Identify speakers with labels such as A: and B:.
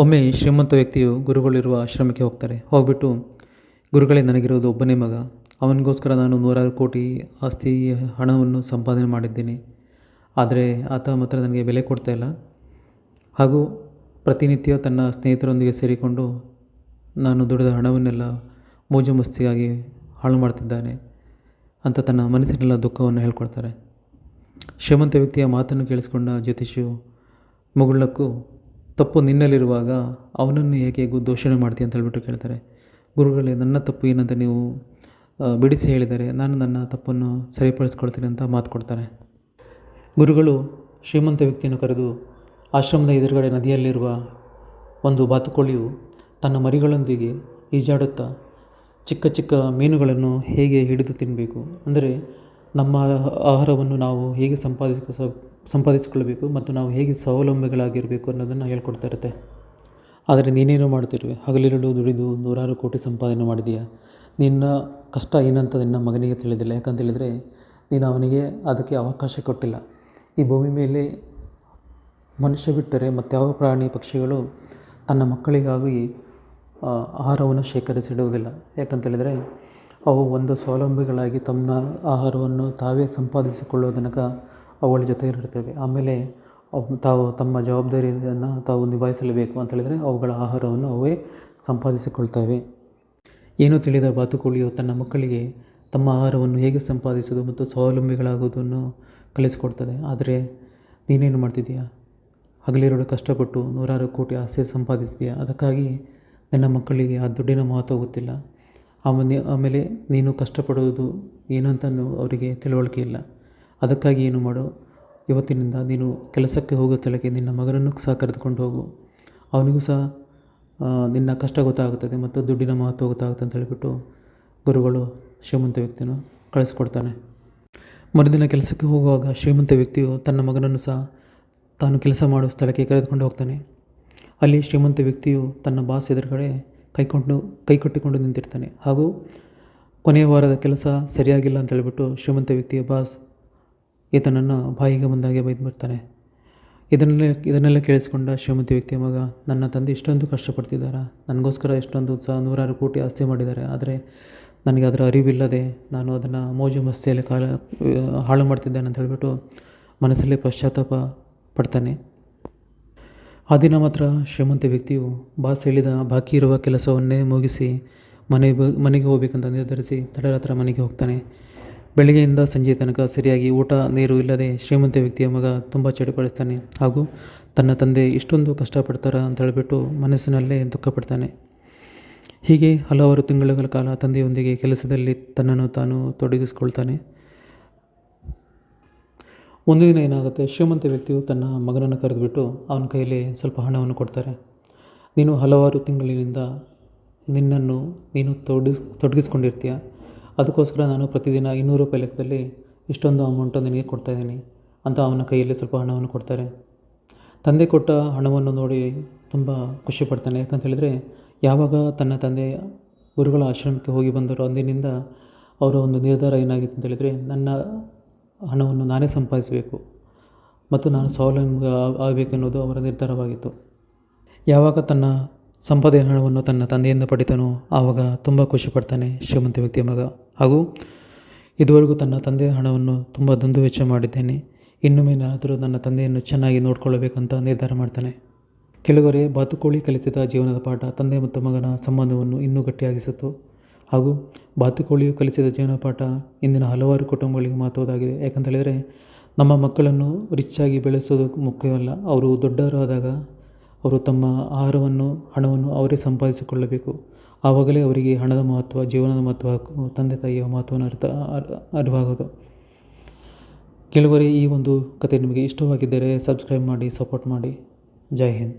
A: ಒಮ್ಮೆ ಶ್ರೀಮಂತ ವ್ಯಕ್ತಿಯು ಗುರುಗಳಿರುವ ಆಶ್ರಮಕ್ಕೆ ಹೋಗ್ಬಿಟ್ಟು ಗುರುಗಳೇ, ನನಗಿರೋದು ಒಬ್ಬನೇ ಮಗ. ಅವನಿಗೋಸ್ಕರ ನಾನು 100 ಕೋಟಿ ಆಸ್ತಿ ಹಣವನ್ನು ಸಂಪಾದನೆ ಮಾಡಿದ್ದೀನಿ. ಆದರೆ ಆತ ಮಾತ್ರ ನನಗೆ ಬೆಲೆ ಕೊಡ್ತಾಯಿಲ್ಲ. ಹಾಗೂ ಪ್ರತಿನಿತ್ಯ ತನ್ನ ಸ್ನೇಹಿತರೊಂದಿಗೆ ಸೇರಿಕೊಂಡು ನಾನು ದುಡಿದ ಹಣವನ್ನೆಲ್ಲ ಮೋಜು ಮಸ್ತಿಗಾಗಿ ಹಾಳು ಮಾಡ್ತಿದ್ದಾನೆ ಅಂತ ತನ್ನ ಮನಸ್ಸಿನೆಲ್ಲ ದುಃಖವನ್ನು ಹೇಳ್ಕೊಡ್ತಾರೆ. ಶ್ರೀಮಂತ ವ್ಯಕ್ತಿಯ ಮಾತನ್ನು ಕೇಳಿಸ್ಕೊಂಡ ಜ್ಯೋತಿಷಿಯು ಮುಗುಳ್ಳಕ್ಕೂ, ತಪ್ಪು ನಿನ್ನಲ್ಲಿರುವಾಗ ಅವನನ್ನು ಹೇಗೆ ದೂಷಣೆ ಮಾಡ್ತೀಯ ಅಂತ ಹೇಳ್ಬಿಟ್ಟು ಕೇಳ್ತಾರೆ. ಗುರುಗಳೇ, ನನ್ನ ತಪ್ಪು ಏನಂತ ನೀವು ಬಿಡಿಸಿ ಹೇಳಿದರೆ ನಾನು ನನ್ನ ತಪ್ಪನ್ನು ಸರಿಪಡಿಸ್ಕೊಳ್ತೀನಿ ಅಂತ ಮಾತು ಕೊಡ್ತಾರೆ. ಗುರುಗಳು ಶ್ರೀಮಂತ ವ್ಯಕ್ತಿಯನ್ನು ಕರೆದು, ಆಶ್ರಮದ ಎದುರುಗಡೆ ನದಿಯಲ್ಲಿರುವ ಒಂದು ಬಾತುಕೋಳಿಯು ತನ್ನ ಮರಿಗಳೊಂದಿಗೆ ಈಜಾಡುತ್ತಾ ಚಿಕ್ಕ ಚಿಕ್ಕ ಮೀನುಗಳನ್ನು ಹೇಗೆ ಹಿಡಿದು ತಿನ್ನಬೇಕು, ಅಂದರೆ ನಮ್ಮ ಆಹಾರವನ್ನು ನಾವು ಹೇಗೆ ಸಂಪಾದಿಸಿಕೊಳ್ಳಬೇಕು ಮತ್ತು ನಾವು ಹೇಗೆ ಸ್ವಾವಲಂಬಿಗಳಾಗಿರಬೇಕು ಅನ್ನೋದನ್ನು ಹೇಳ್ಕೊಡ್ತಾ ಇರುತ್ತೆ. ಆದರೆ ನೀನೇನು ಮಾಡ್ತಿರುವೆ? ಹಗಲಿರುಳು ದುಡಿದು 100 ಕೋಟಿ ಸಂಪಾದನೆ ಮಾಡಿದೀಯಾ. ನಿನ್ನ ಕಷ್ಟ ಏನಂತ ನಿನ್ನ ಮಗನಿಗೆ ತಿಳಿದಿಲ್ಲ. ಯಾಕಂತೇಳಿದರೆ ನೀನು ಅವನಿಗೆ ಅದಕ್ಕೆ ಅವಕಾಶ ಕೊಟ್ಟಿಲ್ಲ. ಈ ಭೂಮಿ ಮೇಲೆ ಮನುಷ್ಯ ಬಿಟ್ಟರೆ ಮತ್ಯಾವ ಪ್ರಾಣಿ ಪಕ್ಷಿಗಳು ತನ್ನ ಮಕ್ಕಳಿಗಾಗಿ ಆಹಾರವನ್ನು ಶೇಖರಿಸಿಡುವುದಿಲ್ಲ. ಯಾಕಂತೇಳಿದರೆ ಅವು ಒಂದು ಸ್ವಾವಲಂಬಿಗಳಾಗಿ ತಮ್ಮ ಆಹಾರವನ್ನು ತಾವೇ ಸಂಪಾದಿಸಿಕೊಳ್ಳುವ ತನಕ ಅವುಗಳ ಜೊತೆಯಲ್ಲಿರ್ತವೆ. ಆಮೇಲೆ ತಾವು ತಮ್ಮ ಜವಾಬ್ದಾರಿಯನ್ನು ತಾವು ನಿಭಾಯಿಸಲೇಬೇಕು ಅಂತೇಳಿದರೆ ಅವುಗಳ ಆಹಾರವನ್ನು ಅವೇ ಸಂಪಾದಿಸಿಕೊಳ್ತವೆ. ಏನೂ ತಿಳಿದ ಬಾತುಕೋಳಿಯು ತನ್ನ ಮಕ್ಕಳಿಗೆ ತಮ್ಮ ಆಹಾರವನ್ನು ಹೇಗೆ ಸಂಪಾದಿಸೋದು ಮತ್ತು ಸ್ವಾವಲಂಬಿಗಳಾಗುವುದನ್ನು ಕಲಿಸಿಕೊಡ್ತದೆ. ಆದರೆ ನೀನೇನು ಮಾಡ್ತಿದ್ದೀಯಾ? ಹಗಲಿರುಳು ಕಷ್ಟಪಟ್ಟು 100 ಕೋಟಿ ಆಸ್ತಿ ಸಂಪಾದಿಸಿದೆಯಾ. ಅದಕ್ಕಾಗಿ ನಿನ್ನ ಮಕ್ಕಳಿಗೆ ಆ ದುಡ್ಡಿನ ಮಹತ್ವ ಗೊತ್ತಿಲ್ಲ. ಆಮೇಲೆ ನೀನು ಕಷ್ಟಪಡುವುದು ಏನಂತ ಅವರಿಗೆ ತಿಳುವಳಿಕೆ ಇಲ್ಲ. ಅದಕ್ಕಾಗಿ ಏನು ಮಾಡು, ಇವತ್ತಿನಿಂದ ನೀನು ಕೆಲಸಕ್ಕೆ ಹೋಗೋ ತಲೆಗೆ ನಿನ್ನ ಮಗನನ್ನು ಸಹ ಕರೆದುಕೊಂಡು ಹೋಗು. ಅವನಿಗೂ ಸಹ ನಿನ್ನ ಕಷ್ಟ ಗೊತ್ತಾಗುತ್ತದೆ ಮತ್ತು ದುಡ್ಡಿನ ಮಹತ್ವ ಗೊತ್ತಾಗುತ್ತೆ ಅಂತ ಹೇಳಿಬಿಟ್ಟು ಗುರುಗಳು ಶ್ರೀಮಂತ ವ್ಯಕ್ತಿಯನ್ನು ಕಳಿಸ್ಕೊಡ್ತಾನೆ. ಮರುದಿನ ಕೆಲಸಕ್ಕೆ ಹೋಗುವಾಗ ಶ್ರೀಮಂತ ವ್ಯಕ್ತಿಯು ತನ್ನ ಮಗನನ್ನು ಸಹ ತಾನು ಕೆಲಸ ಮಾಡುವ ಸ್ಥಳಕ್ಕೆ ಕರೆದುಕೊಂಡು ಹೋಗ್ತಾನೆ. ಅಲ್ಲಿ ಶ್ರೀಮಂತ ವ್ಯಕ್ತಿಯು ತನ್ನ ಬಾಸ್ ಎದುರುಗಡೆ ಕೈ ಕಟ್ಟಿಕೊಂಡು ನಿಂತಿರ್ತಾನೆ. ಹಾಗೂ ಕೊನೆಯ ವಾರದ ಕೆಲಸ ಸರಿಯಾಗಿಲ್ಲ ಅಂತ ಹೇಳಿಬಿಟ್ಟು ಶ್ರೀಮಂತ ವ್ಯಕ್ತಿಯ ಬಾಸ್ ಈತನನ್ನು ಬಾಯಿಗೆ ಬಂದಾಗೆ ಬೈದ್ಬಿಡ್ತಾನೆ. ಇದನ್ನೆಲ್ಲ ಕೇಳಿಸ್ಕೊಂಡ ಶ್ರೀಮಂತ ವ್ಯಕ್ತಿಯ ಮಗ, ನನ್ನ ತಂದೆ ಇಷ್ಟೊಂದು ಕಷ್ಟಪಡ್ತಿದ್ದಾರೆ, ನನಗೋಸ್ಕರ ಇಷ್ಟೊಂದು 100 ಕೋಟಿ ಆಸ್ತಿ ಮಾಡಿದ್ದಾರೆ, ಆದರೆ ನನಗೆ ಅದರ ಅರಿವಿಲ್ಲದೆ ನಾನು ಅದನ್ನು ಮೋಜು ಮಸ್ತಿಯಲ್ಲಿ ಹಾಳು ಮಾಡ್ತಿದ್ದೇನೆ ಅಂತ ಹೇಳಿಬಿಟ್ಟು ಮನಸ್ಸಲ್ಲೇ ಪಶ್ಚಾತ್ತಾಪ ಪಡ್ತಾನೆ. ಆ ದಿನ ಮಾತ್ರ ಶ್ರೀಮಂತ ವ್ಯಕ್ತಿಯು ಬಾಸ್ ಹೇಳಿದ ಬಾಕಿ ಇರುವ ಕೆಲಸವನ್ನೇ ಮುಗಿಸಿ ಮನೆಗೆ ಹೋಗಬೇಕಂತ ನಿರ್ಧರಿಸಿ ತಡರಾತ್ರಿ ಮನೆಗೆ ಹೋಗ್ತಾನೆ. ಬೆಳಗ್ಗೆಯಿಂದ ಸಂಜೆ ತನಕ ಸರಿಯಾಗಿ ಊಟ ನೀರು ಇಲ್ಲದೆ ಶ್ರೀಮಂತ ವ್ಯಕ್ತಿಯ ಮಗ ತುಂಬ ಚಡಿಪಡಿಸ್ತಾನೆ. ಹಾಗೂ ತನ್ನ ತಂದೆ ಇಷ್ಟೊಂದು ಕಷ್ಟಪಡ್ತಾರ ಅಂತ ಹೇಳಿಬಿಟ್ಟು ಮನಸ್ಸಿನಲ್ಲೇ ದುಃಖಪಡ್ತಾನೆ. ಹೀಗೆ ಹಲವಾರು ತಿಂಗಳುಗಳ ಕಾಲ ತಂದೆಯೊಂದಿಗೆ ಕೆಲಸದಲ್ಲಿ ತನ್ನನ್ನು ತಾನು ತೊಡಗಿಸ್ಕೊಳ್ತಾನೆ. ಒಂದು ದಿನ ಏನಾಗುತ್ತೆ, ಶ್ರೀಮಂತ ವ್ಯಕ್ತಿಯು ತನ್ನ ಮಗನನ್ನು ಕರೆದುಬಿಟ್ಟು ಅವನ ಕೈಯಲ್ಲಿ ಸ್ವಲ್ಪ ಹಣವನ್ನು ಕೊಡ್ತಾರೆ. ನೀನು ಹಲವಾರು ತಿಂಗಳಿನಿಂದ ನಿನ್ನನ್ನು ನೀನು ತೊಡಗಿಸ್ಕೊಂಡಿರ್ತೀಯ, ಅದಕ್ಕೋಸ್ಕರ ನಾನು ಪ್ರತಿದಿನ 200 ರೂಪಾಯಿ ಲೆಕ್ಕದಲ್ಲಿ ಇಷ್ಟೊಂದು ಅಮೌಂಟು ನಿನಗೆ ಕೊಡ್ತಾಯಿದ್ದೀನಿ ಅಂತ ಅವನ ಕೈಯಲ್ಲಿ ಸ್ವಲ್ಪ ಹಣವನ್ನು ಕೊಡ್ತಾರೆ. ತಂದೆ ಕೊಟ್ಟ ಹಣವನ್ನು ನೋಡಿ ತುಂಬ ಖುಷಿ ಪಡ್ತಾನೆ. ಯಾಕಂತೇಳಿದರೆ ಯಾವಾಗ ತನ್ನ ತಂದೆ ಗುರುಗಳ ಆಶ್ರಮಕ್ಕೆ ಹೋಗಿ ಬಂದರೋ ಅಂದಿನಿಂದ ಅವರ ಒಂದು ನಿರ್ಧಾರ ಏನಾಗಿತ್ತು ಅಂತೇಳಿದರೆ, ನನ್ನ ಹಣವನ್ನು ನಾನೇ ಸಂಪಾದಿಸಬೇಕು ಮತ್ತು ನಾನು ಸ್ವಾವಲಂಬಿ ಆಗಬೇಕೆನ್ನುವುದು ಅವರ ನಿರ್ಧಾರವಾಗಿತ್ತು. ಯಾವಾಗ ತನ್ನ ಸಂಪಾದನೆ ಹಣವನ್ನು ತನ್ನ ತಂದೆಯಿಂದ ಪಡಿತಾನೋ ಆವಾಗ ತುಂಬ ಖುಷಿ ಪಡ್ತಾನೆ ಶ್ರೀಮಂತ ವ್ಯಕ್ತಿಯ ಮಗ. ಹಾಗೂ ಇದುವರೆಗೂ ತನ್ನ ತಂದೆಯ ಹಣವನ್ನು ತುಂಬ ದುಂದು ವೆಚ್ಚ ಮಾಡಿದ್ದೇನೆ, ಇನ್ನು ಮೇಲಾದರೂ ನನ್ನ ತಂದೆಯನ್ನು ಚೆನ್ನಾಗಿ ನೋಡಿಕೊಳ್ಳಬೇಕಂತ ನಿರ್ಧಾರ ಮಾಡ್ತಾನೆ. ಕೆಲವರೇ ಬಾತುಕೋಳಿ ಕಲಿಸಿದ ಜೀವನದ ಪಾಠ ತಂದೆ ಮತ್ತು ಮಗನ ಸಂಬಂಧವನ್ನು ಇನ್ನೂ ಗಟ್ಟಿಯಾಗಿಸಿತು. ಹಾಗೂ ಬಾತುಕೋಳಿಯು ಕಲಿಸಿದ ಜೀವನ ಪಾಠ ಇಂದಿನ ಹಲವಾರು ಕುಟುಂಬಗಳಿಗೆ ಮಹತ್ವದಾಗಿದೆ. ಯಾಕಂತೇಳಿದರೆ ನಮ್ಮ ಮಕ್ಕಳನ್ನು ರಿಚ್ಚಾಗಿ ಬೆಳೆಸೋದು ಮುಖ್ಯವಲ್ಲ, ಅವರು ದೊಡ್ಡವರಾದಾಗ ಅವರು ತಮ್ಮ ಆಹಾರವನ್ನು ಹಣವನ್ನು ಅವರೇ ಸಂಪಾದಿಸಿಕೊಳ್ಳಬೇಕು. ಆವಾಗಲೇ ಅವರಿಗೆ ಹಣದ ಮಹತ್ವ, ಜೀವನದ ಮಹತ್ವ, ತಂದೆ ತಾಯಿಯ ಮಹತ್ವವನ್ನು ಅರಿವಾಗೋದು. ಕೆಲವರೇ ಈ ಒಂದು ಕತೆ ನಿಮಗೆ ಇಷ್ಟವಾಗಿದ್ದರೆ ಸಬ್ಸ್ಕ್ರೈಬ್ ಮಾಡಿ, ಸಪೋರ್ಟ್ ಮಾಡಿ. ಜೈ ಹಿಂದ್.